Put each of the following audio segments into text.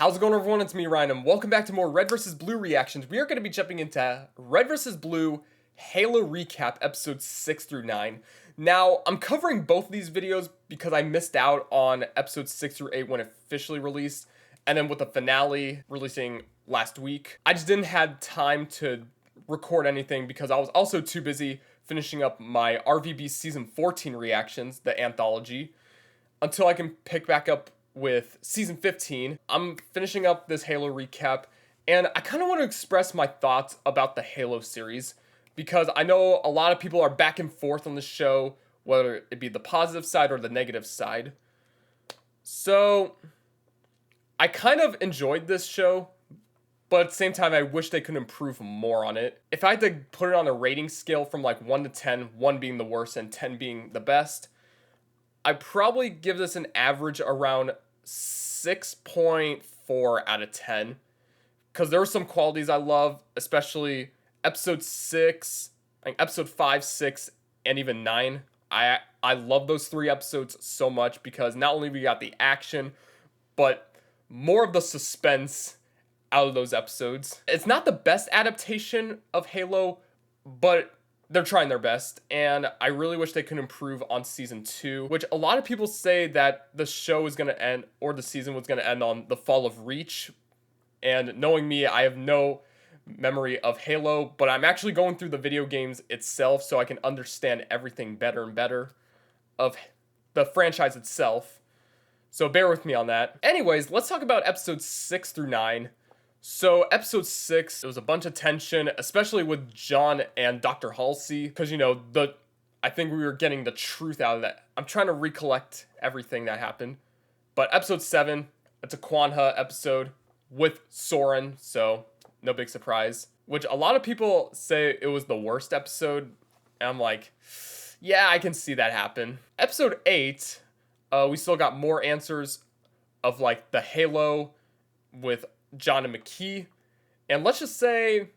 How's it going, everyone? It's me, Ryan, and welcome back to more Red vs. Blue reactions. We are going to be jumping into Red vs. Blue Halo Recap episodes 6 through 9. Now, I'm covering both of these videos because I missed out on episodes 6 through 8 when it officially released, and then with the finale releasing last week. I just didn't have time to record anything because I was also too busy finishing up my RVB Season 14 reactions, the anthology, until I can pick back up with Season 15. I'm finishing up this Halo recap, and I kind of want to express my thoughts about the Halo series, because I know a lot of people are back and forth on the show, whether it be the positive side or the negative side. So, I kind of enjoyed this show, but at the same time, I wish they could improve more on it. If I had to put it on a rating scale from like 1 to 10, 1 being the worst and 10 being the best, I'd probably give this an average around 6.4 out of 10. Because there were some qualities I love, especially episode 6, like episode 5, 6, and even 9. I love those 3 episodes so much because not only we got the action, but more of the suspense out of those episodes. It's not the best adaptation of Halo, but they're trying their best, and I really wish they could improve on Season 2, which a lot of people say that the show is going to end, or the season was going to end on the fall of Reach, and knowing me, I have no memory of Halo, but I'm actually going through the video games itself so I can understand everything better and better of the franchise itself, so bear with me on that. Anyways, let's talk about episodes 6 through 9. So, episode 6, it was a bunch of tension, especially with John and Dr. Halsey, because, you know, I think we were getting the truth out of that. I'm trying to recollect everything that happened. But episode 7, it's a Kwanha episode with Soren, so no big surprise. Which a lot of people say it was the worst episode, and I'm like, yeah, I can see that happen. Episode 8, we still got more answers of, like, the Halo with John and McKee, and let's just say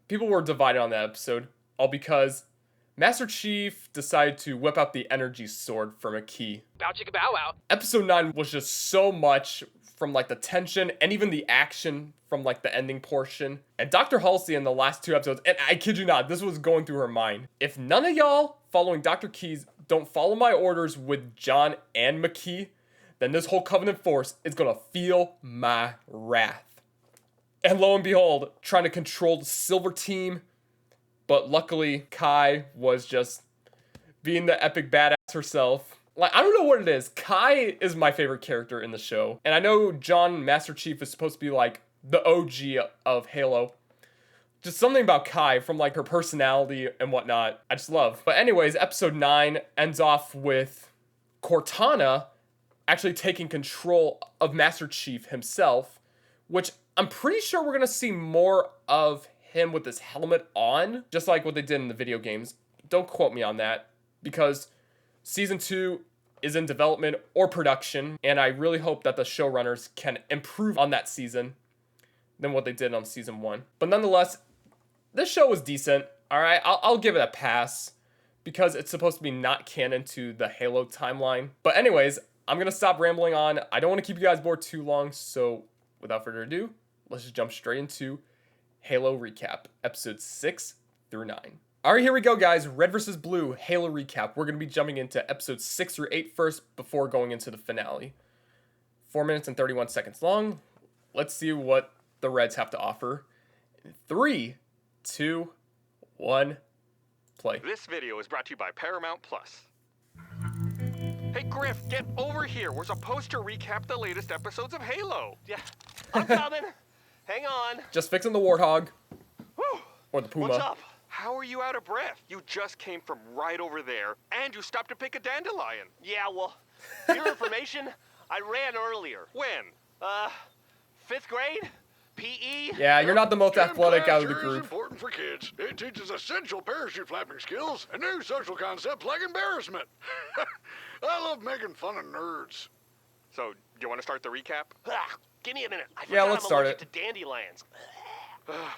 people were divided on that episode, all because Master Chief decided to whip out the energy sword for McKee. Bow chicka bow wow. Episode 9 was just so much from like the tension and even the action from like the ending portion. And Dr. Halsey in the last 2 episodes, and I kid you not, this was going through her mind. If none of y'all following Dr. Keys don't follow my orders with John and McKee, then this whole Covenant force is gonna feel my wrath. And lo and behold, trying to control the Silver Team, but luckily Kai was just being the epic badass herself. Like, I don't know what it is. Kai is my favorite character in the show, and I know John Master Chief is supposed to be like the OG of Halo. Just something about Kai, from like her personality and whatnot, I just love. But anyways, episode 9 ends off with Cortana actually taking control of Master Chief himself, which I'm pretty sure we're going to see more of him with his helmet on, just like what they did in the video games. Don't quote me on that, because Season 2 is in development or production, and I really hope that the showrunners can improve on that season than what they did on Season 1. But nonetheless, this show was decent, alright? I'll give it a pass, because it's supposed to be not canon to the Halo timeline. But anyways, I'm going to stop rambling on. I don't want to keep you guys bored too long, so without further ado, let's just jump straight into Halo Recap, episodes 6 through 9. Alright, here we go, guys. Red vs. Blue, Halo Recap. We're going to be jumping into episodes 6 through 8 first before going into the finale. 4 minutes and 31 seconds long. Let's see what the Reds have to offer. 3, 2, 1, play. This video is brought to you by Paramount Plus. Hey Griff, get over here. We're supposed to recap the latest episodes of Halo. Yeah, I'm coming. Hang on. Just fixing the Warthog. Whew. Or the Puma. What's up? How are you out of breath? You just came from right over there, and you stopped to pick a dandelion. Yeah, well, for your information, I ran earlier. When? 5th grade? PE? Yeah, you're not the most athletic out of the Gym class sure is group. important for kids. It teaches essential parachute flapping skills and new social concepts like embarrassment. I love making fun of nerds. So, do you want to start the recap? Give me a minute. I Yeah, forgot let's I'm start allergic to dandelions.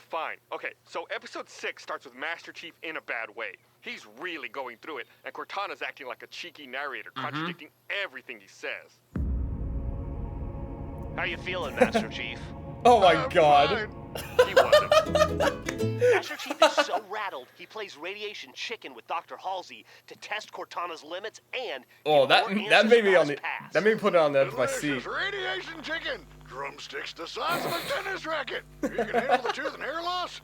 Fine. Okay, so episode 6 starts with Master Chief in a bad way. He's really going through it, and Cortana's acting like a cheeky narrator, contradicting everything he says. How you feeling, Master Chief? Oh my I'm god. fine. He wasn't. Master Chief is so rattled, he plays radiation chicken with Dr. Halsey to test Cortana's limits and Oh, get that more that answers made me about on his the past. that made me put it on the edge of my seat. Delicious radiation chicken. Drumsticks the size of a tennis racket. You can handle the tooth and hair loss?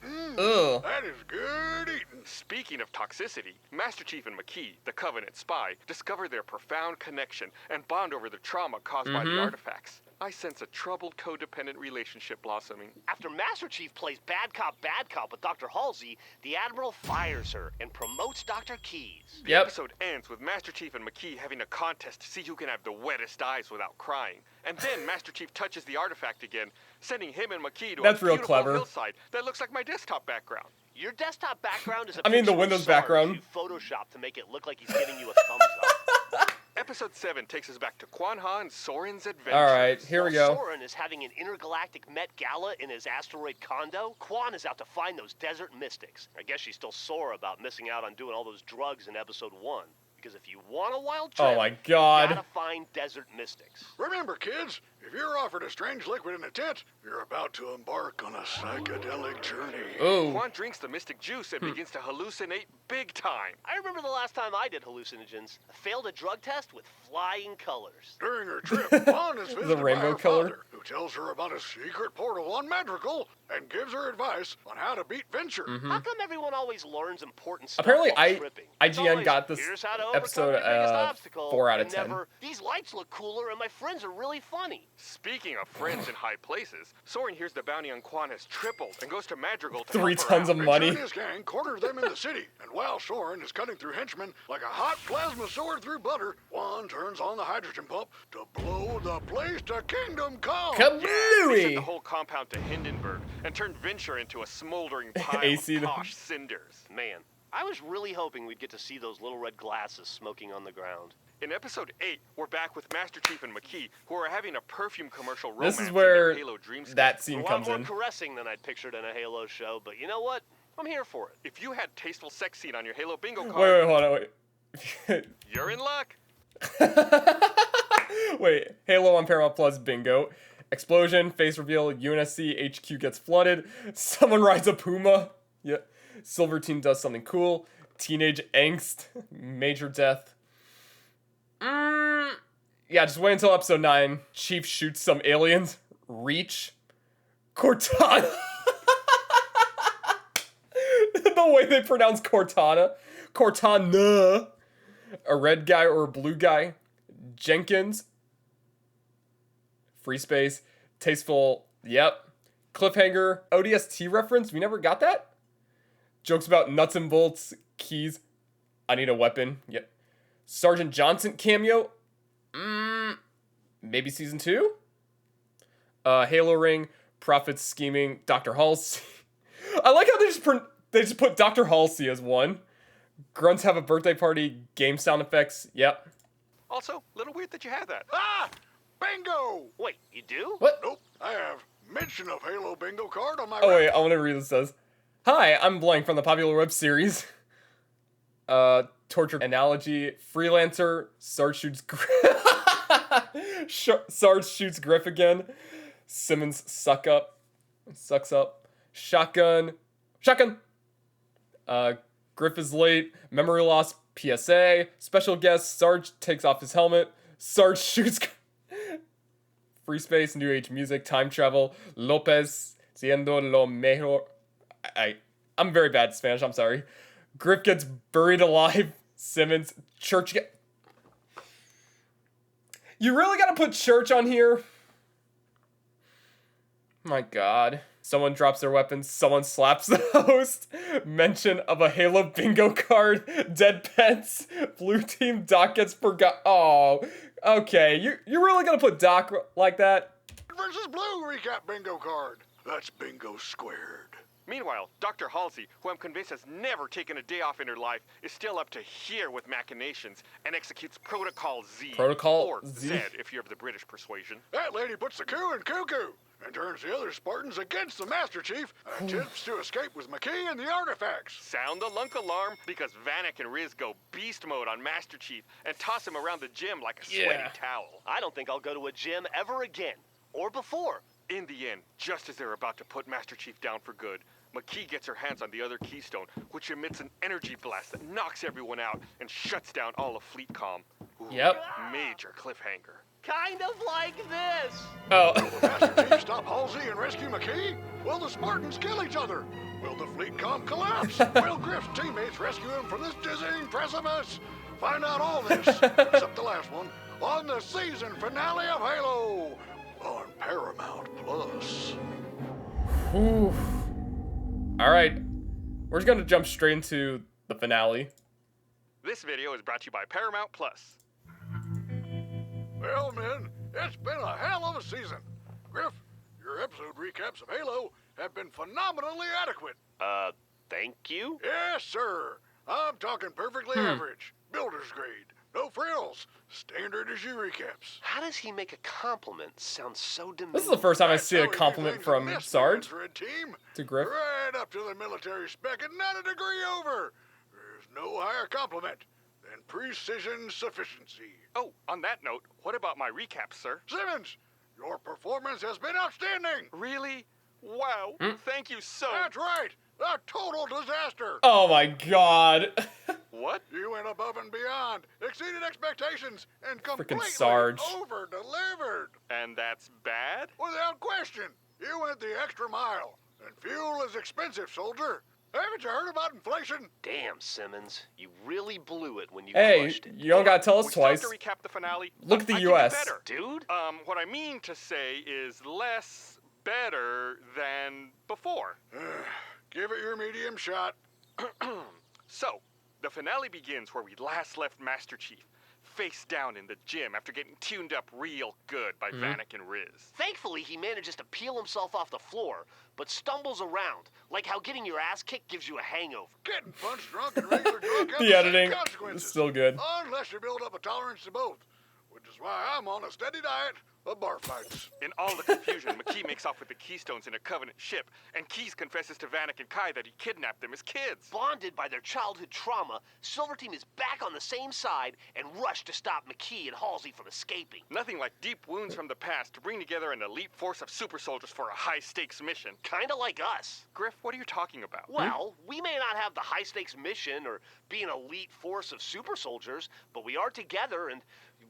Ugh. That is good eating. Speaking of toxicity, Master Chief and McKee, the Covenant spy, discover their profound connection and bond over the trauma caused by the artifacts. I sense a troubled codependent relationship blossoming. After Master Chief plays bad cop with Dr. Halsey, the Admiral fires her and promotes Dr. Keyes. The Yep. episode ends with Master Chief and McKee having a contest to see who can have the wettest eyes without crying. And then Master Chief touches the artifact again, sending him and McKee to That's a real beautiful clever. hillside that looks like my desktop background. Your desktop background is a I mean, the picture of Windows Sarge background. you Photoshopped to make it look like he's giving you a thumbs up. Episode 7 takes us back to Quan Ha and Soren's adventures. Alright, here we While go. Soren is having an intergalactic Met Gala in his asteroid condo, Quan is out to find those desert mystics. I guess she's still sore about missing out on doing all those drugs in episode 1. Because if you want a wild trip, Oh my god. you gotta find desert mystics. Remember, kids, if you're offered a strange liquid in a tent, you're about to embark on a psychedelic journey. Ooh. Quan drinks the mystic juice and begins to hallucinate big time. I remember the last time I did hallucinogens. I failed a drug test with flying colors. During her trip, Fawn is visited by rainbow her color? father, who tells her about a secret portal on Madrigal and gives her advice on how to beat Venture. How come everyone always learns important stuff Apparently, while tripping? It's IGN always, got this "Here's how to episode, overcome your biggest obstacle," 4 out of and 10. never, "These lights look cooler and my friends are really funny." Speaking of friends in high places, Soren hears the bounty on Quan has tripled and goes to Madrigal to 3 help her tons out. of money. Venture and his gang corner them in the city, and while Soren is cutting through henchmen like a hot plasma sword through butter, Juan turns on the hydrogen pump to blow the place to kingdom come. They sent Kablooey! the whole compound to Hindenburg and turned Venture into a smoldering pile AC of them. posh cinders. Man, I was really hoping we'd get to see those little red glasses smoking on the ground. In episode 8, we're back with Master Chief and McKee, who are having a perfume commercial romance This is in where their Halo dreamscape. that A scene lot comes more in. caressing than I'd pictured in a Halo show, but you know what? I'm here for it. If you had tasteful sex scene on your Halo bingo card, Wait, hold on, wait. you're in luck. Wait, Halo on Paramount Plus bingo. Explosion, face reveal, UNSC HQ gets flooded. Someone rides a puma. Yeah. Silver Team does something cool. Teenage angst. Major death. Yeah, just wait until episode 9. Chief shoots some aliens. Reach. Cortana. The way they pronounce Cortana. Cortana. A red guy or a blue guy. Jenkins. Free space. Tasteful. Yep. Cliffhanger. ODST reference. We never got that. Jokes about nuts and bolts. Keys. I need a weapon. Yep. Sergeant Johnson cameo. Maybe season 2. Halo ring. Prophets scheming. Dr. Halsey. I like how they just put Dr. Halsey as one. Grunts have a birthday party. Game sound effects. Yep. Also, little weird that you have that. Ah! Bingo! Wait, you do? What? Nope, I have mention of Halo bingo card on my Oh rack. wait, I want to read this. Says, "Hi, I'm blank from the popular web series. Torture analogy. Freelancer. Sarge shoots. Sarge shoots Griff again. Simmons sucks up. Shotgun. Griff is late. Memory loss. PSA. Special guest. Sarge takes off his helmet. Sarge shoots. Free space. New age music. Time travel. Lopez siendo lo mejor. I'm very bad at Spanish. I'm sorry. Griff gets buried alive. Simmons. Church. You really gotta put church on here? My god. Someone drops their weapons. Someone slaps the host. Mention of a Halo bingo card. Dead pets. Blue team Doc gets forgot. Oh, okay. You're really gonna put Doc like that? Versus Blue recap bingo card. That's bingo squared. Meanwhile, Dr. Halsey, who I'm convinced has never taken a day off in her life, is still up to here with machinations and executes Protocol Z. Protocol or Z? Z, if you're of the British persuasion. That lady puts the coup in cuckoo and turns the other Spartans against the Master Chief and attempts to escape with McKee and the artifacts. Sound the lunk alarm because Vanek and Riz go beast mode on Master Chief and toss him around the gym like a sweaty Yeah. towel. I don't think I'll go to a gym ever again. or before. In the end, just as they're about to put Master Chief down for good, McKee gets her hands on the other keystone, which emits an energy blast that knocks everyone out and shuts down all of FleetCom. Ooh, Yep. Major cliffhanger. Kind of like this. Oh. Master Chief stop Halsey and rescue McKee? Will the Spartans kill each other? Will the FleetCom collapse? Will Griff's teammates rescue him from this dizzying precipice? Find out all this, except the last one, on the season finale of Halo on Paramount Plus. Ooh. All right. We're just going to jump straight into the finale. This video is brought to you by Paramount Plus. Well, men, it's been a hell of a season. Griff, your episode recaps of Halo have been phenomenally adequate. Thank you? Yes, sir. I'm talking perfectly average. Builder's grade. No frills. Standard issue recaps. How does he make a compliment sound so demeaning? This is the first time I That's see how a we do compliment things from in this Sarge Red team. to Griff. Right up to the military spec and not a degree over. There's no higher compliment than precision sufficiency. Oh, on that note, what about my recap, sir? Simmons, your performance has been outstanding. Really? Wow. Thank you so... That's right. A total disaster. Oh my god. What? You went above and beyond, exceeded expectations, and completely Sarge. over-delivered. And that's bad? Without question, you went the extra mile. And fuel is expensive, soldier. Haven't you heard about inflation? Damn, Simmons. You really blew it when you Hey, crushed it. you don't gotta tell us We twice. still have to recap the finale. Look but at the I can do US. better. Dude? What I mean to say is less better than before. Give it your medium shot. So, the finale begins where we last left Master Chief, face down in the gym after getting tuned up real good by Vanek and Riz. Thankfully, he manages to peel himself off the floor, but stumbles around, like how getting your ass kicked gives you a hangover. Getting punch drunk and regular drunk have The the same editing is consequences. still good. Unless you build up a tolerance to both, which is why I'm on a steady diet of bar fights. In all the confusion, McKee makes off with the Keystones in a Covenant ship, and Keyes confesses to Vanek and Kai that he kidnapped them as kids. Bonded by their childhood trauma, Silver Team is back on the same side and rush to stop McKee and Halsey from escaping. Nothing like deep wounds from the past to bring together an elite force of super soldiers for a high-stakes mission. Kinda like us. Griff, what are you talking about? Well, we may not have the high-stakes mission or be an elite force of super soldiers, but we are together and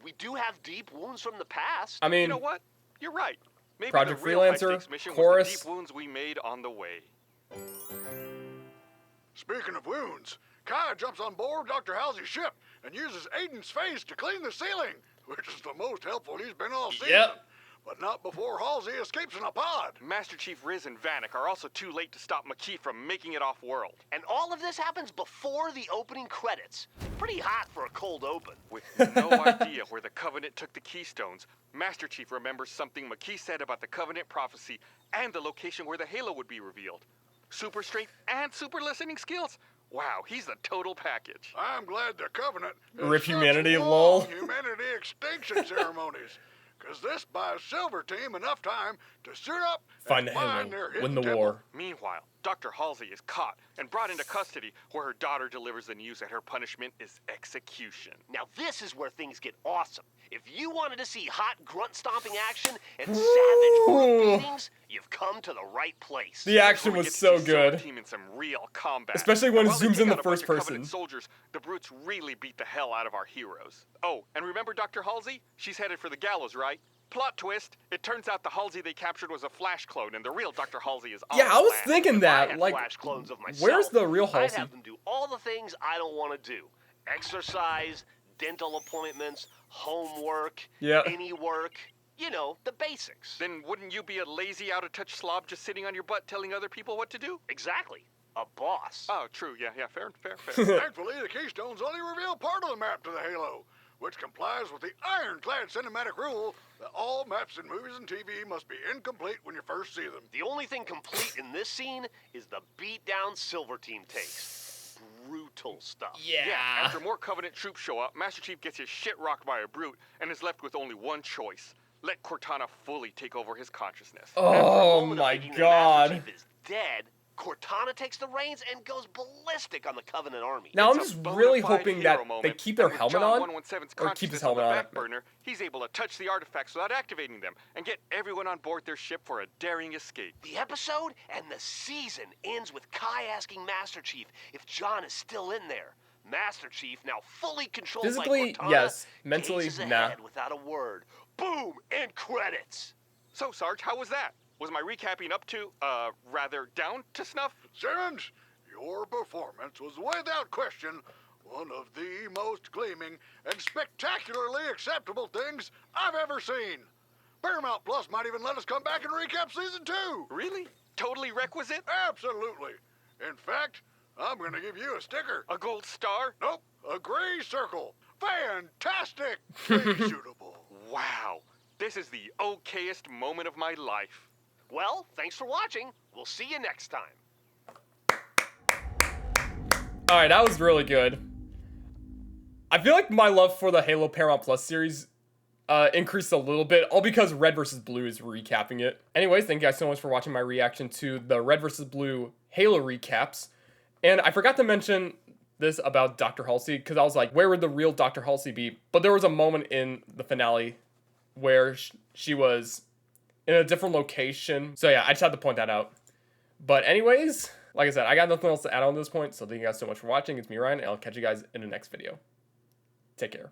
we do have deep wounds from the past. I mean, You know what? You're right. Maybe Project the real Freelancer, high-stakes mission Chorus. was the deep wounds we made on the way. Speaking of wounds, Kai jumps on board Dr. Halsey's ship and uses Aiden's face to clean the ceiling, which is the most helpful he's been all season. Yep. But not before Halsey escapes in a pod. Master Chief Riz and Vanek are also too late to stop McKee from making it off-world. And all of this happens before the opening credits. Pretty hot for a cold open. With no idea where the Covenant took the Keystones, Master Chief remembers something McKee said about the Covenant prophecy and the location where the Halo would be revealed. Super strength and super listening skills. Wow, he's the total package. I'm glad the Covenant has Rip such humanity, long lol. humanity extinction ceremonies. Because this buys Silver Team enough time to suit up Find and the find Halo, their win hidden the temple. war. Meanwhile, Dr. Halsey is caught and brought into custody where her daughter delivers the news that her punishment is execution. Now this is where things get awesome. If you wanted to see hot grunt stomping action and savage Ooh. brute beatings, you've come to the right place. The action Where we was get to so see Silver good. Team in some real combat. Especially when And it while they zooms take in the out a bunch first of Covenant person. soldiers, the brutes really beat the hell out of our heroes. Oh, and remember Dr. Halsey? She's headed for the gallows, right? Plot twist, it turns out the Halsey they captured was a Flash clone, and the real Dr. Halsey is on Yeah, I was land. thinking I that. had Like, flash clones of myself. where's the real I'd Halsey? have them do all the things I don't want to do. Exercise, dental appointments, homework, Yeah. any work. You know, the basics. Then wouldn't you be a lazy, out-of-touch slob just sitting on your butt telling other people what to do? Exactly. A boss. Oh, true, yeah, fair. Thankfully, the Keystones only reveal part of the map to the Halo, which complies with the ironclad cinematic rule that all maps in movies and TV must be incomplete when you first see them. The only thing complete in this scene is the beat-down Silver Team takes. Brutal stuff. Yeah. After more Covenant troops show up, Master Chief gets his shit rocked by a brute and is left with only one choice. Let Cortana fully take over his consciousness. Oh Moment of my thinking that Master god. Chief is dead, Cortana takes the reins and goes ballistic on the Covenant army. Now, I'm It's a just bona really fide hoping hero that moment, they keep their and with helmet John on. 117's Or keep his consciousness on helmet the on. back burner, he's able to touch the artifacts without activating them and get everyone on board their ship for a daring escape. The episode and the season ends with Kai asking Master Chief if John is still in there. Master Chief, now fully controlled Physically, by Cortana, yes. Mentally, gazes nah. ahead without a word. Boom! End credits. So, Sarge, how was that? Was my recapping up to, rather down to snuff? Simmons, your performance was without question one of the most gleaming and spectacularly acceptable things I've ever seen. Paramount Plus might even let us come back and recap season 2. Really? Totally requisite? Absolutely. In fact, I'm gonna give you a sticker. A gold star? Nope, a gray circle. Fantastic! Way suitable. Wow. This is the okayest moment of my life. Well, thanks for watching. We'll see you next time. Alright, that was really good. I feel like my love for the Halo Paramount Plus series increased a little bit, all because Red vs. Blue is recapping it. Anyways, thank you guys so much for watching my reaction to the Red vs. Blue Halo recaps. And I forgot to mention this about Dr. Halsey, because I was like, where would the real Dr. Halsey be? But there was a moment in the finale where she was in a different location. So yeah, I just had to point that out. But anyways, like I said, I got nothing else to add on this point. So thank you guys so much for watching. It's me, Ryan, and I'll catch you guys in the next video. Take care.